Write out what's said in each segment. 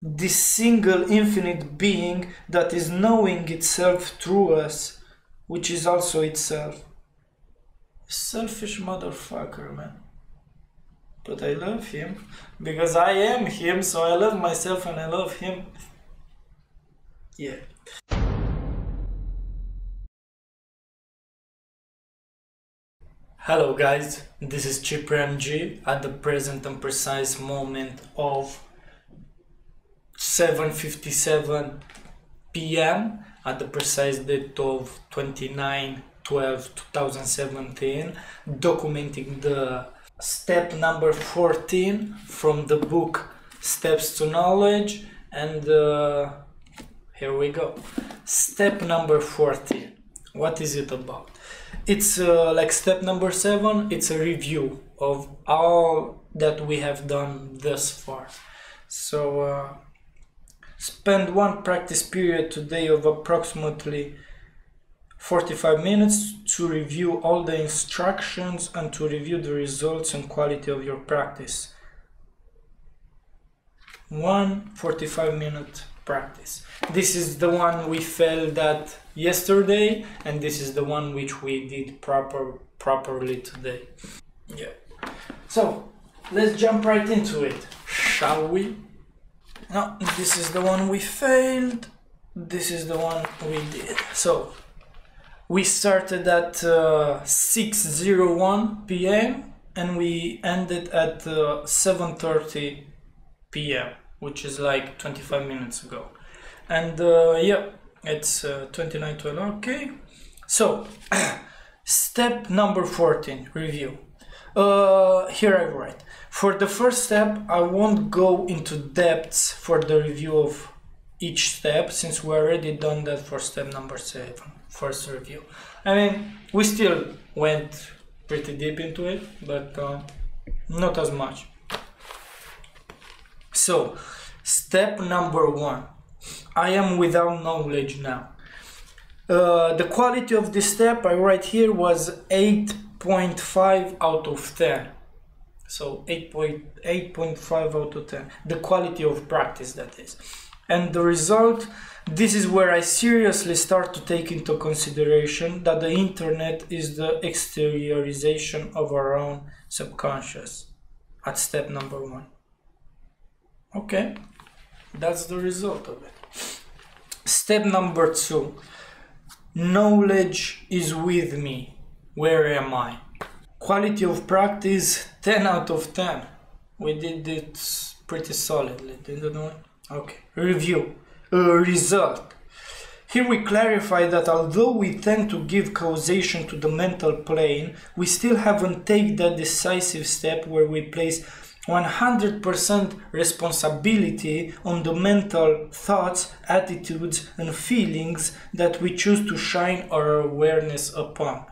this single infinite being that is knowing itself through us, which is also itself. Selfish motherfucker, man. But I love him because I am him, so I love myself and I love him. Yeah. Hello guys, this is Ciprian G at the present and precise moment of 7:57 p.m. at the precise date of 29/12/2017, documenting the step number 14 from the book Steps to Knowledge, and here we go. Step number 14. What is it about? It's like step number 7, it's a review of all that we have done thus far. So spend one practice period today of approximately 45 minutes to review all the instructions and to review the results and quality of your practice. One 45-minute practice. This is the one we failed at yesterday, and this is the one which we did properly today. Yeah. So let's jump right into it, shall we? No, this is the one we failed. This is the one we did. So we started at 6:01 p.m. and we ended at 7:30 p.m. which is like 25 minutes ago. And yeah, it's 29:12. Okay, so step number 14, review. Here I write, for the first step I won't go into depths for the review of each step, since we already done that for step number 7, first review. I mean, we still went pretty deep into it, but not as much. So step number 1, I am without knowledge now. The quality of this step I write here was 8.5 out of 10. So 8.5 out of 10. The quality of practice, that is. And the result, this is where I seriously start to take into consideration that the internet is the exteriorization of our own subconscious at step number 1. Okay, that's the result of it. Step number 2, knowledge is with me. Where am I? Quality of practice, 10 out of 10. We did it pretty solidly, didn't we? Okay, review. Result. Here we clarify that although we tend to give causation to the mental plane, we still haven't taken that decisive step where we place 100% responsibility on the mental thoughts, attitudes and feelings that we choose to shine our awareness upon.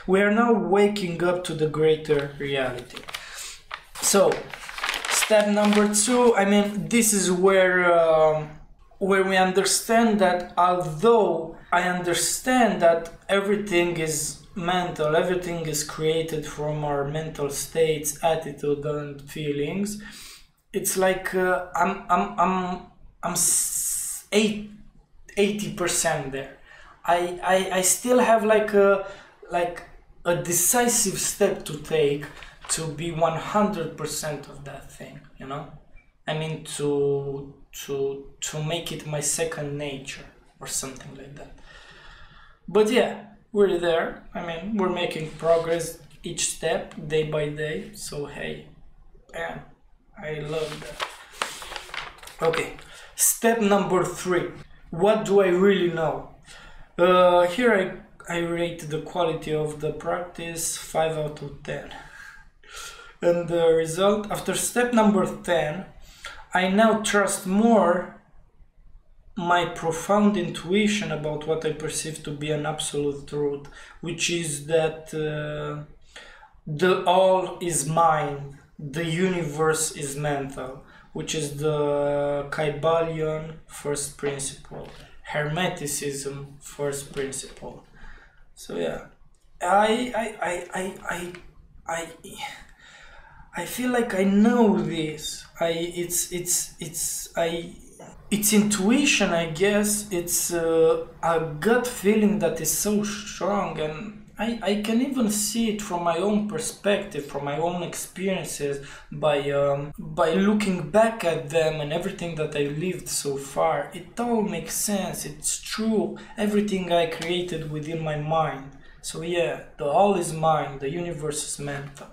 We are now waking up to the greater reality. So, step number 2, I mean, this is where we understand that although I understand that everything is mental, everything is created from our mental states, attitude and feelings, it's like I'm 80% there. I still have like a decisive step to take to be 100% of that thing, you know? I mean, to make it my second nature or something like that. But yeah, we're there. I mean, we're making progress each step, day by day. So hey, man, I love that. Okay, step number 3. What do I really know? Here I rate the quality of the practice 5 out of 10. And the result, after step number 10, I now trust more my profound intuition about what I perceive to be an absolute truth, which is that the all is mind, the universe is mental, which is the Kybalion first principle, Hermeticism first principle. So yeah, I feel like I know this. It's intuition, I guess. It's a gut feeling that is so strong, and I can even see it from my own perspective, from my own experiences, by looking back at them and everything that I lived so far. It all makes sense. It's true. Everything I created within my mind. So yeah, the all is mine. The universe is mental.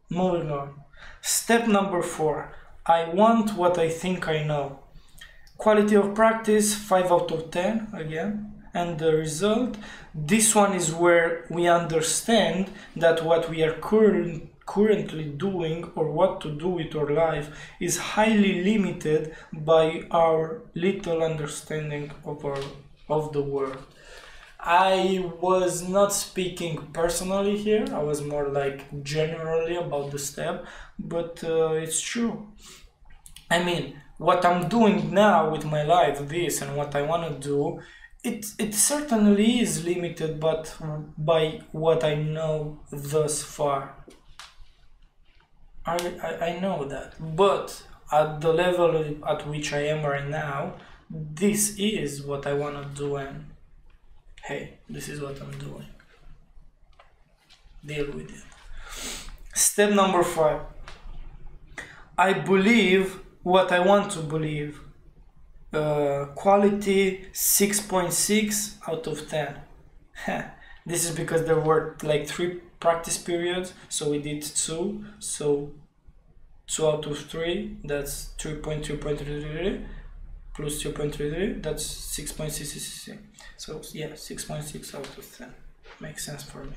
Moving on. Step number 4. I want what I think I know. Quality of practice 5 out of 10 again. And the result, this one is where we understand that what we are currently doing or what to do with our life is highly limited by our little understanding of the world. I was not speaking personally here, I was more like generally about the step, but it's true. I mean, what I'm doing now with my life, this and what I want to do, it certainly is limited, but by what I know thus far. I know that, but at the level at which I am right now, this is what I want to do, and hey, this is what I'm doing. Deal with it. Step number 5. I believe what I want to believe. Quality 6.6 out of 10. This is because there were like 3 practice periods, so we did 2, so 2 out of 3, that's 3.3.33 plus 2.33, that's 6.666. So yeah, 6.6 out of 10. Makes sense for me.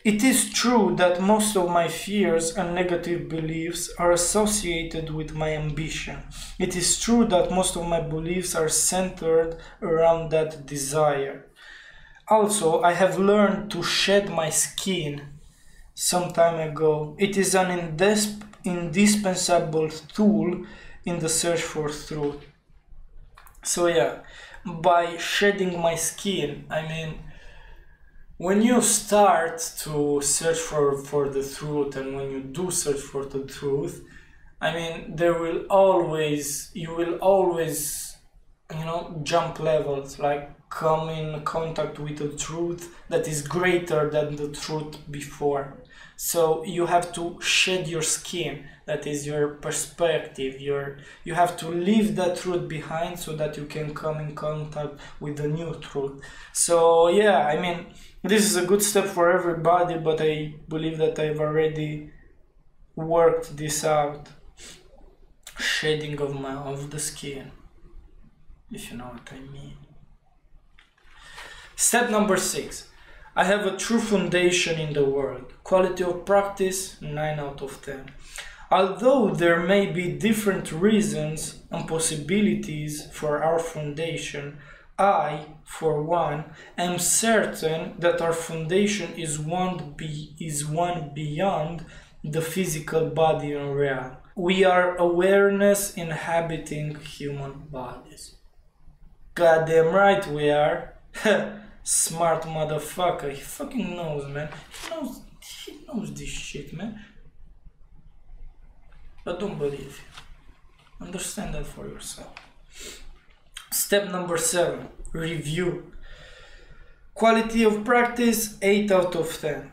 It is true that most of my fears and negative beliefs are associated with my ambition. It is true that most of my beliefs are centered around that desire. Also, I have learned to shed my skin some time ago. It is an indispensable tool in the search for truth. So yeah, by shedding my skin, I mean, when you start to search for the truth, and when you do search for the truth, I mean, you will always, jump levels, like come in contact with a truth that is greater than the truth before. So you have to shed your skin, that is your perspective, you have to leave that truth behind so that you can come in contact with the new truth. So yeah, I mean, this is a good step for everybody, but I believe that I've already worked this out. Shedding of the skin, if you know what I mean. Step number 6. I have a true foundation in the world. Quality of practice 9 out of 10. Although there may be different reasons and possibilities for our foundation, I, for one, am certain that our foundation is one beyond the physical body and realm. We are awareness inhabiting human bodies. Goddamn right we are. Smart motherfucker. He fucking knows, man. He knows this shit, man. But don't believe him. Understand that for yourself. Step number 7. Review. Quality of practice 8 out of 10.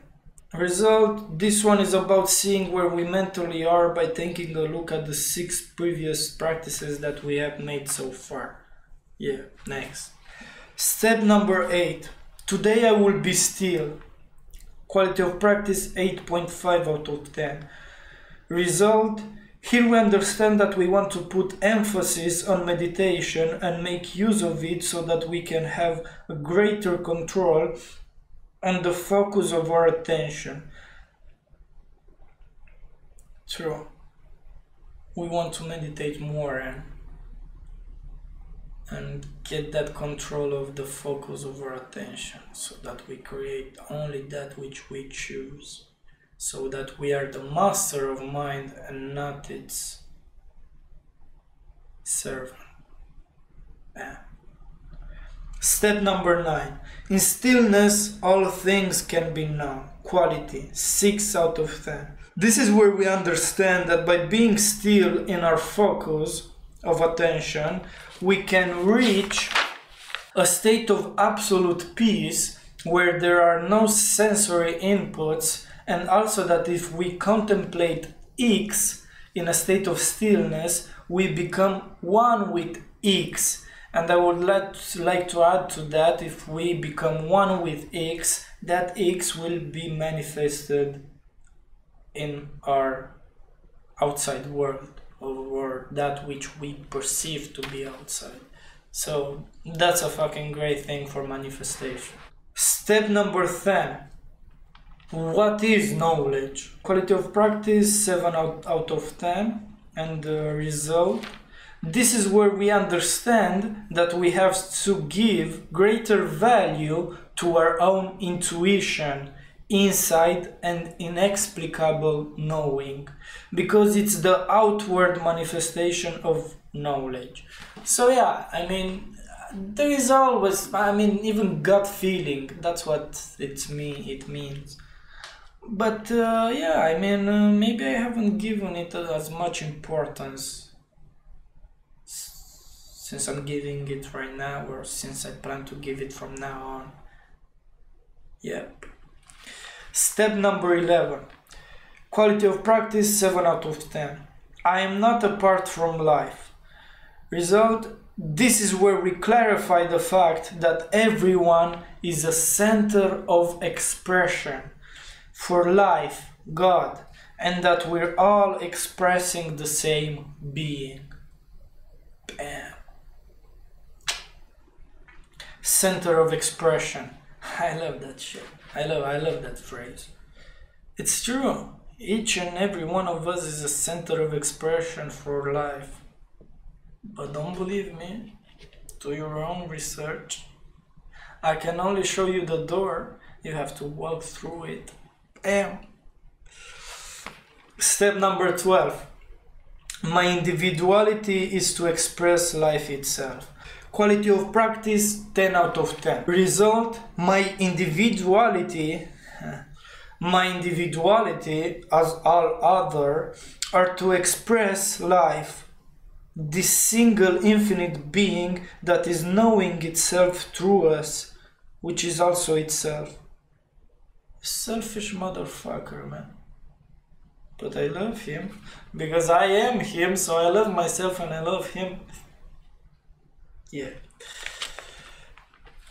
Result, this one is about seeing where we mentally are by taking a look at the 6 previous practices that we have made so far. Yeah, next. Step number 8. Today I will be still. Quality of practice 8.5 out of 10. Result, here we understand that we want to put emphasis on meditation and make use of it so that we can have a greater control on the focus of our attention. True. We want to meditate more and get that control of the focus of our attention so that we create only that which we choose. So that we are the master of mind and not its servant. Yeah. Step number 9. In stillness, all things can be known. Quality 6 out of 10. This is where we understand that by being still in our focus, of attention, we can reach a state of absolute peace where there are no sensory inputs, and also that if we contemplate X in a state of stillness, we become one with X. And I would like to add to that, if we become one with X, that X will be manifested in our outside world, or that which we perceive to be outside. So that's a fucking great thing for manifestation. Step number 10. What is knowledge? Quality of practice 7 out of 10. And the result, this is where we understand that we have to give greater value to our own intuition, insight, and inexplicable knowing, because it's the outward manifestation of knowledge. So yeah, I mean, there is always, I mean, even gut feeling, that's what it means. But yeah, I mean, maybe I haven't given it as much importance since I'm giving it right now, or since I plan to give it from now on. Yep. Step number 11. Quality of practice 7 out of 10. I am not apart from life. Result, this is where we clarify the fact that everyone is a center of expression for life, God, and that we're all expressing the same being. Bam. Center of expression. I love that shit. I love that phrase. It's true. Each and every one of us is a center of expression for life. But don't believe me. Do your own research. I can only show you the door. You have to walk through it. Bam. Step number 12. My individuality is to express life itself. Quality of practice 10 out of 10. Result, my individuality as all other are to express life, this single infinite being that is knowing itself through us, which is also itself. Selfish motherfucker, man. But I love him because I am him, so I love myself and I love him. Yeah.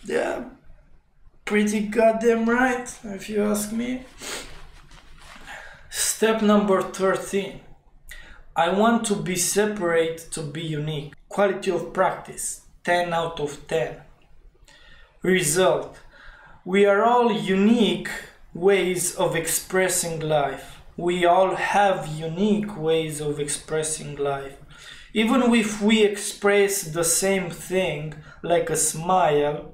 Yeah. Pretty goddamn right, if you ask me. Step number 13. I want to be separate to be unique. Quality of practice 10 out of 10. Result. We are all unique ways of expressing life. We all have unique ways of expressing life. Even if we express the same thing, like a smile,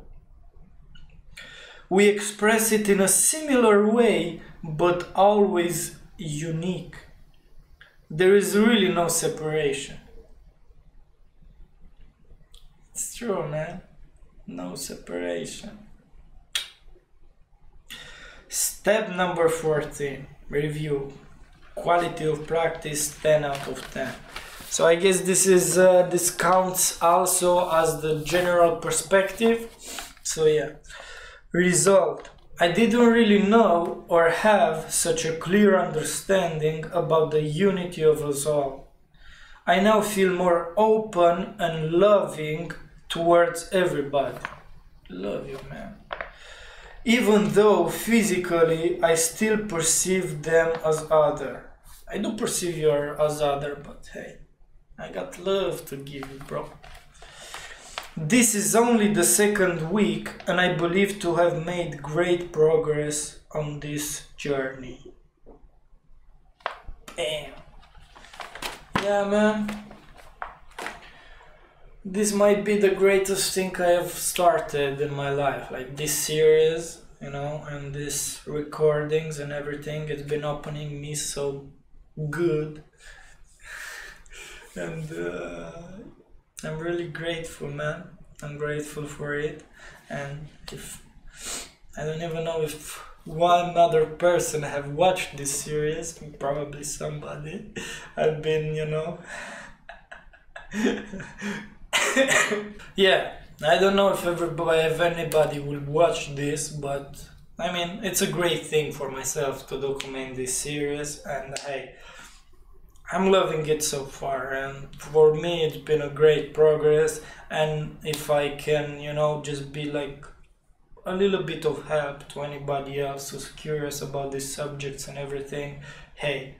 we express it in a similar way, but always unique. There is really no separation. It's true, man. No separation. Step number 14. Review. Quality of practice 10 out of 10. So I guess this counts also as the general perspective. So yeah. Result. I didn't really know or have such a clear understanding about the unity of us all. I now feel more open and loving towards everybody. Love you, man. Even though physically I still perceive them as other. I do perceive you as other, but hey, I got love to give you, bro. This is only the second week, and I believe to have made great progress on this journey. Bam. Yeah, man. This might be the greatest thing I have started in my life. Like this series, you know, and these recordings and everything. It's been opening me so good. And I'm really grateful, man. I'm grateful for it. And if I don't even know if one other person have watched this series, probably somebody. I've been, you know, Yeah, I don't know if anybody will watch this, but I mean, it's a great thing for myself to document this series, and hey, I'm loving it so far, and for me it's been a great progress. And if I can, you know, just be like a little bit of help to anybody else who's curious about these subjects and everything, hey,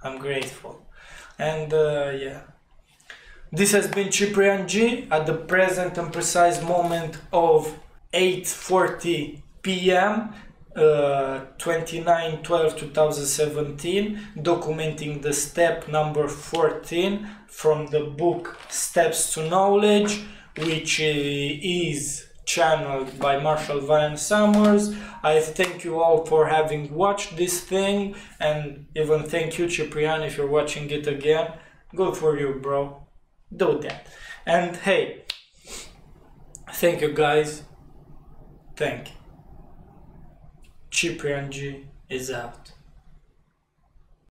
I'm grateful. And yeah, this has been Ciprian G at the present and precise moment of 8:40 p.m. 29/12/2017, documenting the step number 14 from the book Steps to Knowledge, which is channeled by Marshall Vian Summers. I thank you all for having watched this thing, and even thank you, Ciprian, if you're watching it again. Good for you, bro. Do that. And hey, thank you guys. Thank you. Ciprian G is out.